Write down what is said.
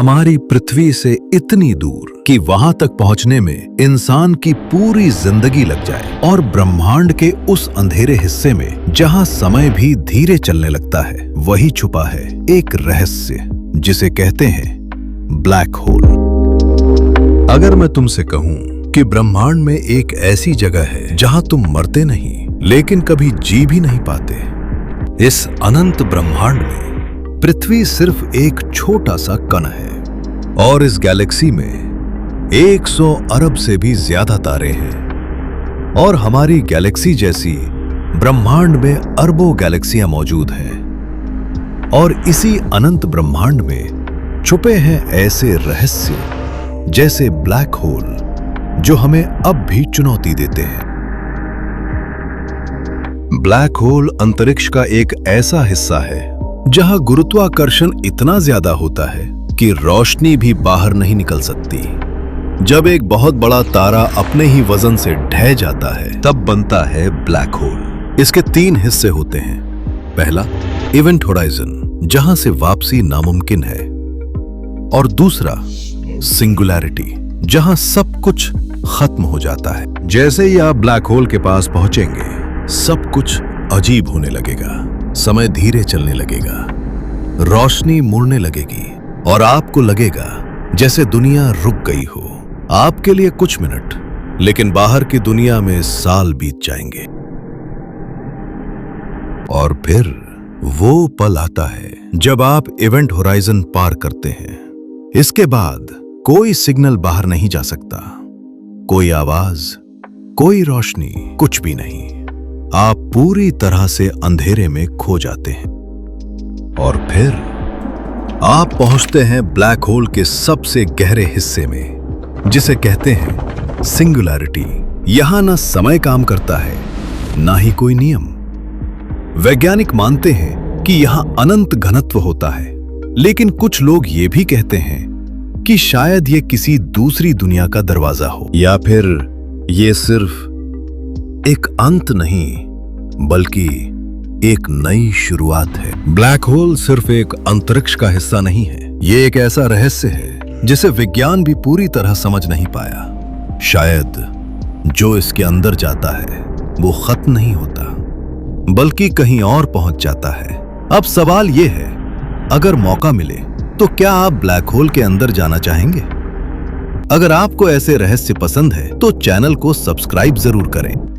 हमारी पृथ्वी से इतनी दूर कि वहां तक पहुंचने में इंसान की पूरी जिंदगी लग जाए, और ब्रह्मांड के उस अंधेरे हिस्से में जहां समय भी धीरे चलने लगता है, वही छुपा है एक रहस्य जिसे कहते हैं ब्लैक होल। अगर मैं तुमसे कहूं कि ब्रह्मांड में एक ऐसी जगह है जहां तुम मरते नहीं लेकिन कभी जी भी नहीं पाते, इस अनंत ब्रह्मांड में पृथ्वी सिर्फ एक छोटा सा कण है, और इस गैलेक्सी में 100 अरब से भी ज्यादा तारे हैं, और हमारी गैलेक्सी जैसी ब्रह्मांड में अरबों गैलेक्सियां मौजूद हैं। और इसी अनंत ब्रह्मांड में छुपे हैं ऐसे रहस्य जैसे ब्लैक होल जो हमें अब भी चुनौती देते हैं। ब्लैक होल अंतरिक्ष का एक ऐसा हिस्सा है जहां गुरुत्वाकर्षण इतना ज्यादा होता है कि रोशनी भी बाहर नहीं निकल सकती। जब एक बहुत बड़ा तारा अपने ही वजन से ढह जाता है, तब बनता है ब्लैक होल। इसके 3 हिस्से होते हैं। पहला, इवेंट होराइजन, जहां से वापसी नामुमकिन है, और दूसरा, सिंगुलैरिटी, जहां सब कुछ खत्म हो जाता है। जैसे ही आप ब्लैक होल के पास पहुंचेंगे, सब कुछ अजीब होने लगेगा। समय धीरे चलने लगेगा, रोशनी मुड़ने लगेगी, और आपको लगेगा जैसे दुनिया रुक गई हो। आपके लिए कुछ मिनट, लेकिन बाहर की दुनिया में साल बीत जाएंगे। और फिर वो पल आता है जब आप इवेंट होराइजन पार करते हैं। इसके बाद कोई सिग्नल बाहर नहीं जा सकता, कोई आवाज, कोई रोशनी, कुछ भी नहीं। आप पूरी तरह से अंधेरे में खो जाते हैं, और फिर आप पहुंचते हैं ब्लैक होल के सबसे गहरे हिस्से में, जिसे कहते हैं सिंगुलैरिटी। यहां ना समय काम करता है, ना ही कोई नियम। वैज्ञानिक मानते हैं कि यहां अनंत घनत्व होता है, लेकिन कुछ लोग ये भी कहते हैं कि शायद ये किसी दूसरी दुनिया का दरवाजा हो, या फिर ये सिर्फ एक अंत नहीं बल्कि एक नई शुरुआत है। ब्लैक होल सिर्फ एक अंतरिक्ष का हिस्सा नहीं है, ये एक ऐसा रहस्य है जिसे विज्ञान भी पूरी तरह समझ नहीं पाया। शायद जो इसके अंदर जाता है वो खत्म नहीं होता, बल्कि कहीं और पहुंच जाता है। अब सवाल ये है, अगर मौका मिले तो क्या आप ब्लैक होल के अंदर जाना चाहेंगे? अगर आपको ऐसे रहस्य पसंद है तो चैनल को सब्सक्राइब जरूर करें